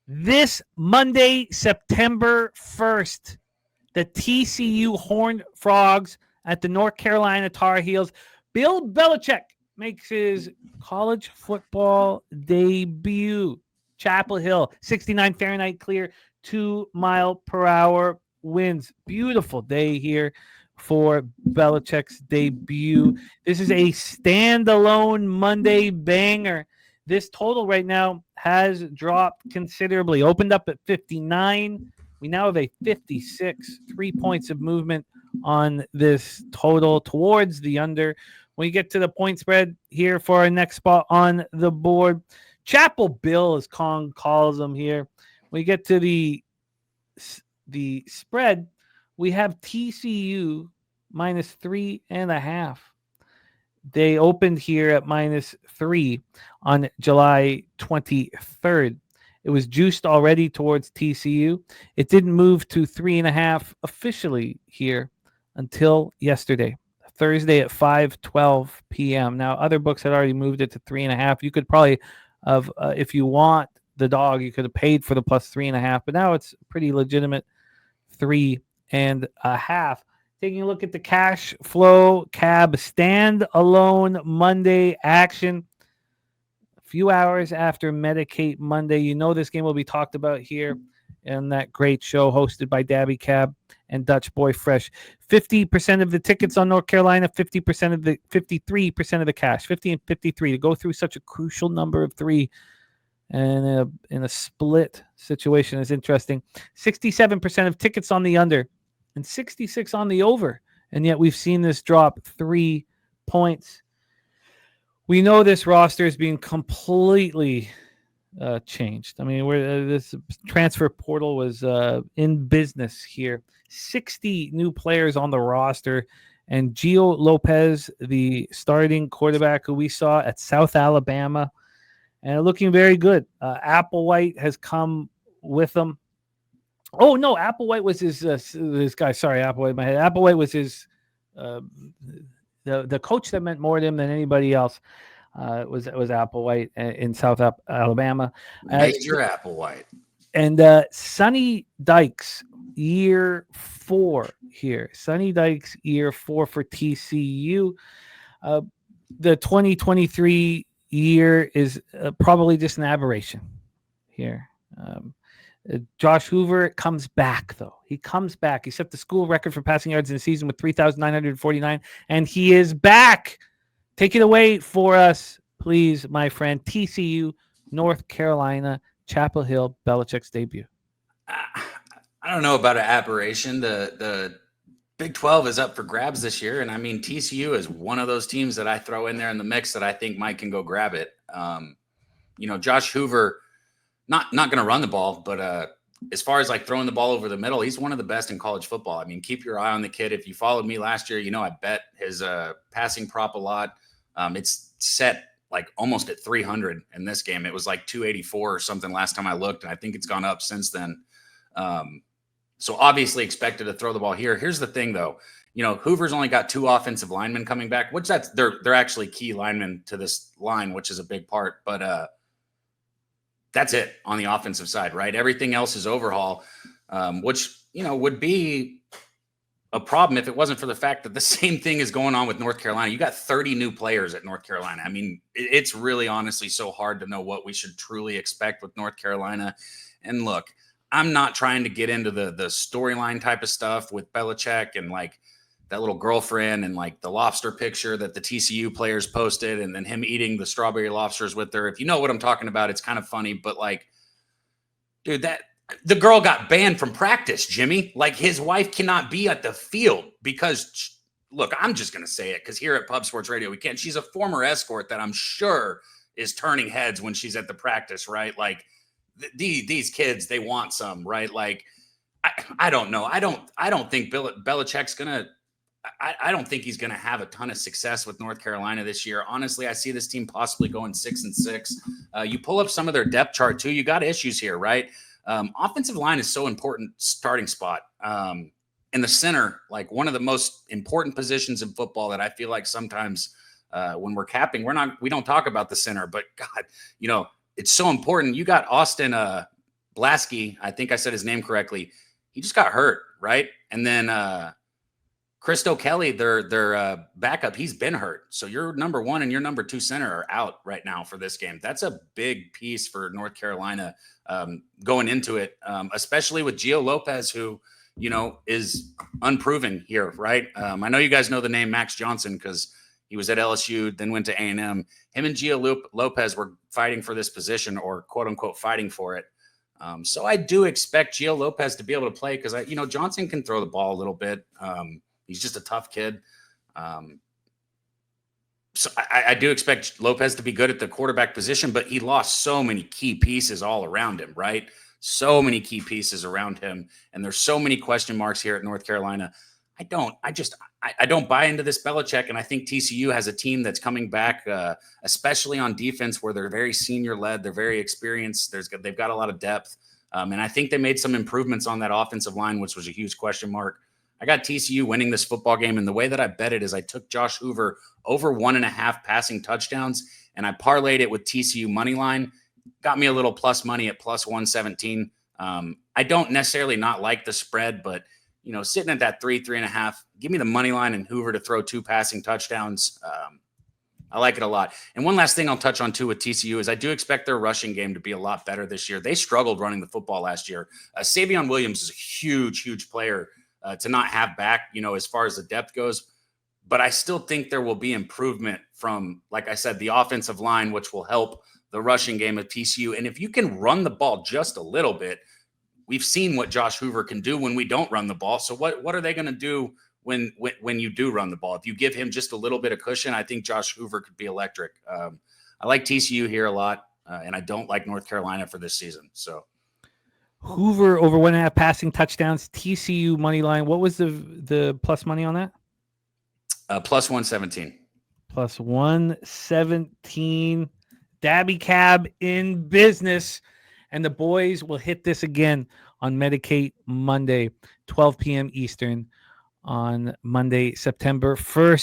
This Monday, September 1st, the TCU Horned Frogs at the North Carolina Tar Heels. Bill Belichick makes his college football debut. Chapel Hill, 69 Fahrenheit clear, 2-mile-per-hour winds. Beautiful day here for Belichick's debut. This is a standalone Monday banger. This total right now has dropped considerably. Opened up at 59. We now have a 56, 3 points of movement on this total towards the under. When you get to the point spread here for our next spot on the board, Chapel Bill, as Kong calls them here. When you get to the spread, we have TCU minus 3.5. They opened here at -3 on July 23rd. It was juiced already towards TCU. It didn't move to 3.5 officially here until yesterday, Thursday at 5:12 p.m. Now, other books had already moved it to 3.5. You could probably have, if you want the dog, you could have paid for the plus 3.5, but now it's pretty legitimate 3.5. Taking a look at the cash flow cab standalone Monday action. A few hours after Medicate Monday, you know this game will be talked about here in that great show hosted by Daby Cab and Dutch Boy Fresh. 50% of the tickets on North Carolina, 53% of the cash, 50 and 53 to go through such a crucial number of three. And in a split situation is interesting. 67% of tickets on the under and 66 on the over. And yet we've seen this drop 3 points. We know this roster is being completely changed. I mean, this transfer portal was in business here. 60 new players on the roster. And Gio Lopez, the starting quarterback who we saw at South Alabama, and looking very good. Applewhite has come with them. Oh no, Applewhite was his guy. Sorry, Applewhite in my head. Applewhite was his the coach that meant more to him than anybody else. Was Applewhite in South Alabama. Major Applewhite. And Sonny Dykes, year 4 here. Sonny Dykes, year 4 for TCU. The 2023 year is probably just an aberration here. Josh Hoover comes back, though. He comes back. He set the school record for passing yards in the season with 3,949, and he is back. Take it away for us, please, my friend. TCU, North Carolina, Chapel Hill, Belichick's debut. I don't know about an aberration. The Big 12 is up for grabs this year, and I mean TCU is one of those teams that I throw in there in the mix that I think Mike can go grab it. Josh Hoover, not going to run the ball, but as far as like throwing the ball over the middle, he's one of the best in college football. I mean, keep your eye on the kid. If you followed me last year, I bet his passing prop a lot. It's set like almost at 300 in this game. It was like 284 or something last time I looked, and I think it's gone up since then. So obviously expected to throw the ball here. Here's the thing, though. Hoover's only got 2 offensive linemen coming back, which they're actually key linemen to this line, which is a big part. But that's it on the offensive side, right? Everything else is overhaul, which would be a problem if it wasn't for the fact that the same thing is going on with North Carolina. You got 30 new players at North Carolina. I mean, it's really honestly so hard to know what we should truly expect with North Carolina. And look, I'm not trying to get into the storyline type of stuff with Belichick and like that little girlfriend and like the lobster picture that the TCU players posted and then him eating the strawberry lobsters with her. If you know what I'm talking about, it's kind of funny, but like, dude, the girl got banned from practice, Jimmy. Like his wife cannot be at the field because, look, I'm just going to say it because here at Pub Sports Radio, we can't. She's a former escort that I'm sure is turning heads when she's at the practice, right? Like these kids, they want some, right? Like, I don't know. I don't think Belichick's going to, I don't think he's going to have a ton of success with North Carolina this year. Honestly, I see this team possibly going 6-6. You pull up some of their depth chart too. You got issues here, right? Offensive line is so important starting spot. In the center, like one of the most important positions in football that I feel like sometimes when we're capping, we don't talk about the center, but God, it's so important. You got Austin Blasky, I think I said his name correctly. He just got hurt, right? And then Christo Kelly, their backup, he's been hurt. So your number one and your number two center are out right now for this game. That's a big piece for North Carolina going into it, especially with Gio Lopez, who, is unproven here, right? I know you guys know the name Max Johnson because he was at LSU, then went to A&M. Him and Gio Lopez were fighting for this position, or quote unquote fighting for it. So I do expect Gio Lopez to be able to play because Johnson can throw the ball a little bit. He's just a tough kid. So I do expect Lopez to be good at the quarterback position, but he lost so many key pieces all around him, right? So many key pieces around him. And there's so many question marks here at North Carolina. I don't buy into this Belichick. And I think TCU has a team that's coming back, especially on defense, where they're very senior led. They're very experienced. They've got a lot of depth. And I think they made some improvements on that offensive line, which was a huge question mark. I got TCU winning this football game. And the way that I bet it is I took Josh Hoover over 1.5 passing touchdowns, and I parlayed it with TCU money line. Got me a little plus money at plus 117. I don't necessarily not like the spread, but sitting at that 3.5, give me the money line and Hoover to throw 2 passing touchdowns. I like it a lot. And one last thing I'll touch on too with TCU is I do expect their rushing game to be a lot better this year. They struggled running the football last year. Savion Williams is a huge, huge player to not have back, as far as the depth goes. But I still think there will be improvement from, like I said, the offensive line, which will help the rushing game of TCU. And if you can run the ball just a little bit, we've seen what Josh Hoover can do when we don't run the ball. So what are they going to do when you do run the ball? If you give him just a little bit of cushion, I think Josh Hoover could be electric. I like TCU here a lot, and I don't like North Carolina for this season. So Hoover over 1.5 passing touchdowns, TCU money line. What was the plus money on that? Plus 117. Plus 117. Daby Cab in business. And the boys will hit this again on Medicate Monday, 12 p.m. Eastern on Monday, September 1st.